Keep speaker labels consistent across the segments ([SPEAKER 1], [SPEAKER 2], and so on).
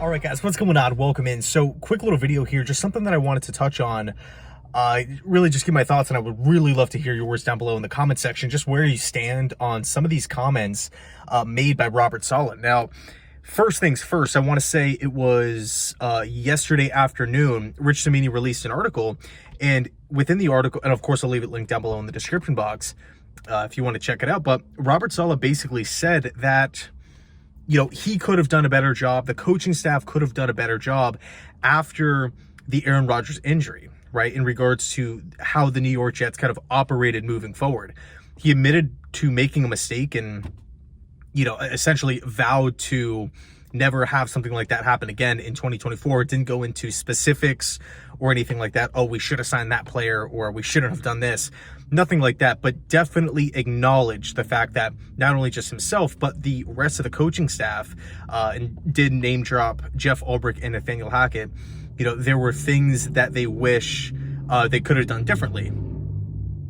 [SPEAKER 1] All right, guys, what's going on? Welcome in. So, quick little video here, just something that I wanted to touch on. Really just give my thoughts, and I would really love to hear yours down below in the comment section, just where you stand on some of these comments made by Robert Saleh. Now, first things first, I want to say it was yesterday afternoon, Rich Cimini released an article, and within the article, and of course I'll leave it linked down below in the description box if you want to check it out, but Robert Saleh basically said that, you know, he could have done a better job. The coaching staff could have done a better job after the Aaron Rodgers injury, right? In regards to how the New York Jets kind of operated moving forward. He admitted to making a mistake and, you know, essentially vowed to never have something like that happen again in 2024. It didn't go into specifics or anything like that. Oh, we should have signed that player, or we shouldn't have done this. Nothing like that, but definitely acknowledge the fact that not only just himself, but the rest of the coaching staff, and did name drop Jeff Ulbrich and Nathaniel Hackett. You know, there were things that they wish they could have done differently.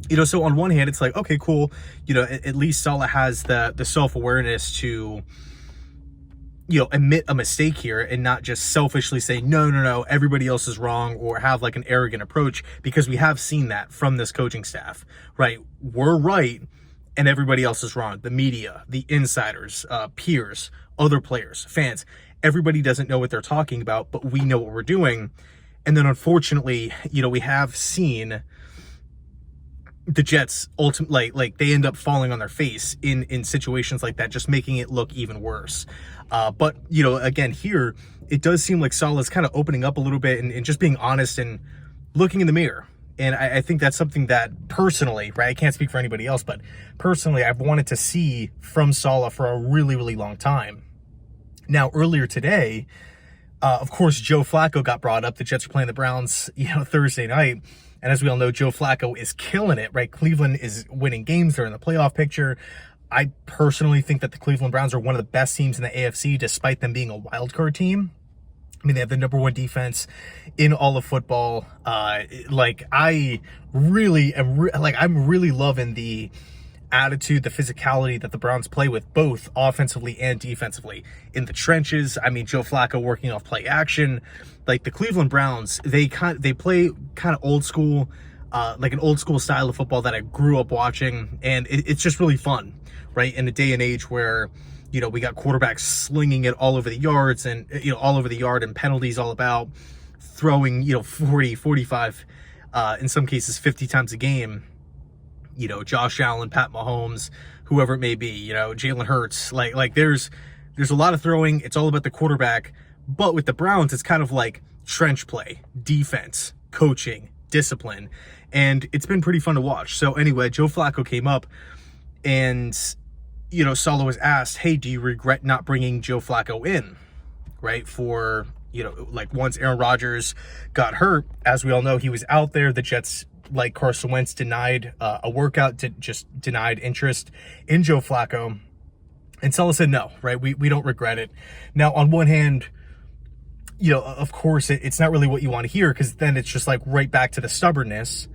[SPEAKER 1] You know, so on one hand, it's like, okay, cool. You know, at least Saleh has the self-awareness to, you know, admit a mistake here and not just selfishly say, no, everybody else is wrong, or have like an arrogant approach, because we have seen that from this coaching staff, right? We're right and everybody else is wrong. The media, the insiders, peers, other players, fans, everybody doesn't know what they're talking about, but we know what we're doing. And then unfortunately, you know, we have seen the Jets ultimately, like they end up falling on their face in situations like that, just making it look even worse. But, you know, again, here, it does seem like Saleh's kind of opening up a little bit and just being honest and looking in the mirror. And I think that's something that personally, right, I can't speak for anybody else, but personally, I've wanted to see from Saleh for a really, really long time. Now, earlier today, of course, Joe Flacco got brought up. The Jets are playing the Browns, you know, Thursday night. And as we all know, Joe Flacco is killing it, right? Cleveland is winning games. They're in the playoff picture. I personally think that the Cleveland Browns are one of the best teams in the AFC, despite them being a wild card team. I mean, they have the #1 defense in all of football. Like, I really am, I'm really loving the attitude, the physicality that the Browns play with, both offensively and defensively in the trenches. I mean, Joe Flacco working off play action. Like, the Cleveland Browns, they play kind of old school, like an old school style of football that I grew up watching, and it's just really fun, right? In a day and age where, you know, we got quarterbacks slinging it all over the yards, and, you know, all over the yard, and penalties all about, throwing, you know, 40, 45, in some cases 50 times a game. You know, Josh Allen, Pat Mahomes, whoever it may be, you know, Jalen Hurts, like there's a lot of throwing. It's all about the quarterback. But with the Browns, it's kind of like trench play, defense, coaching, discipline, and it's been pretty fun to watch. So anyway, Joe Flacco came up, and, you know, Saleh was asked, hey, do you regret not bringing Joe Flacco in, right? For, you know, like, once Aaron Rodgers got hurt, as we all know, he was out there. The Jets, like Carson Wentz, denied a workout, just denied interest in Joe Flacco. And Saleh said no, right? We don't regret it. Now, on one hand, you know, of course, it's not really what you want to hear, because then it's just like right back to the stubbornness.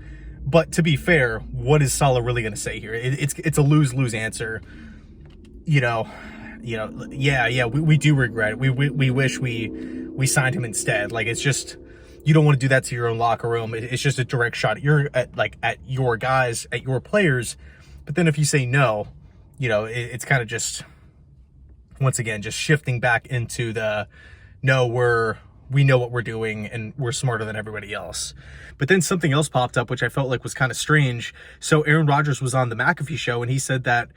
[SPEAKER 1] But to be fair, what is Saleh really going to say here? It's a lose-lose answer. You know, yeah, we do regret it. We wish we signed him instead. Like, it's just, you don't want to do that to your own locker room. It's just a direct shot at your guys, at your players. But then if you say no, you know, it's kind of just, once again, just shifting back into the, no, we know what we're doing and we're smarter than everybody else. But then something else popped up, which I felt like was kind of strange. So Aaron Rodgers was on the McAfee show, and he said that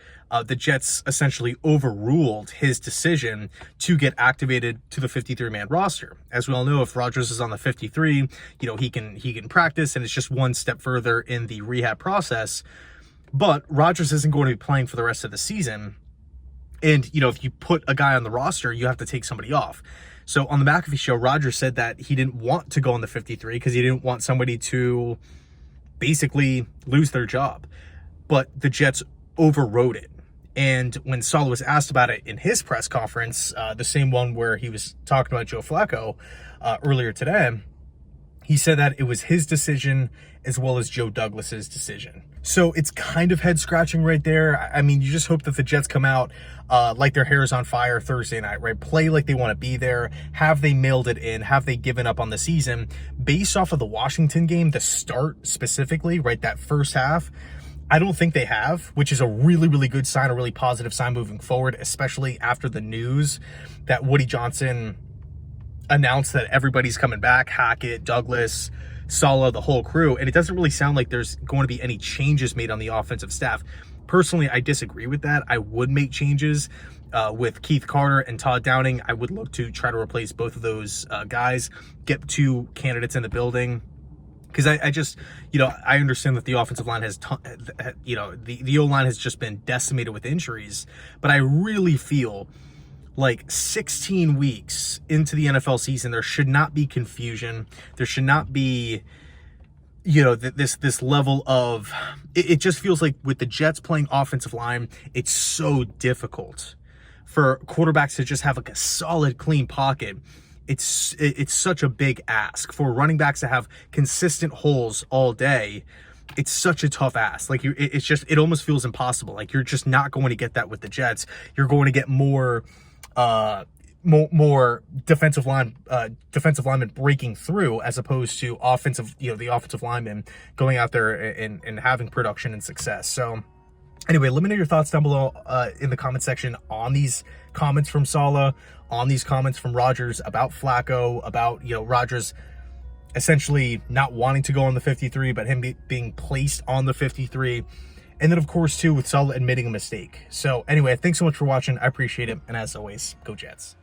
[SPEAKER 1] the Jets essentially overruled his decision to get activated to the 53-man roster. As we all know, if Rodgers is on the 53, you know, he can practice, and it's just one step further in the rehab process. But Rodgers isn't going to be playing for the rest of the season. And, you know, if you put a guy on the roster, you have to take somebody off. So on the McAfee show, Rodgers said that he didn't want to go on the 53 because he didn't want somebody to basically lose their job. But the Jets overrode it. And when Saleh was asked about it in his press conference, the same one where he was talking about Joe Flacco earlier today, He said that it was his decision as well as Joe Douglas's decision. So it's kind of head scratching right there. I mean, you just hope that the Jets come out like their hair is on fire Thursday night, right? Play like they want to be there. Have they mailed it in? Have they given up on the season? Based off of the Washington game, the start specifically, right? That first half, I don't think they have, which is a really, really good sign, a really positive sign moving forward, especially after the news that Woody Johnson announced that everybody's coming back, Hackett, Douglas, Saleh, the whole crew, and it doesn't really sound like there's going to be any changes made on the offensive staff. Personally, I disagree with that. I would make changes with Keith Carter and Todd Downing. I would look to try to replace both of those guys, get 2 candidates in the building. Because I just, I understand that the offensive line has, the O-line has just been decimated with injuries, but I really feel like 16 weeks into the NFL season, there should not be confusion. There should not be, this level of, it just feels like with the Jets playing offensive line, it's so difficult for quarterbacks to just have like a solid, clean pocket. It's such a big ask for running backs to have consistent holes all day. It's such a tough ask. Like it almost feels impossible. Like you're just not going to get that with the Jets. You're going to get more defensive linemen breaking through as opposed to the offensive linemen going out there and having production and success. So anyway, let me know your thoughts down below in the comment section on these comments from Saleh, on these comments from Rodgers about Flacco, about Rodgers essentially not wanting to go on the 53, but him being placed on the 53. And then, of course, too, with Saleh admitting a mistake. So anyway, thanks so much for watching. I appreciate it. And as always, go Jets.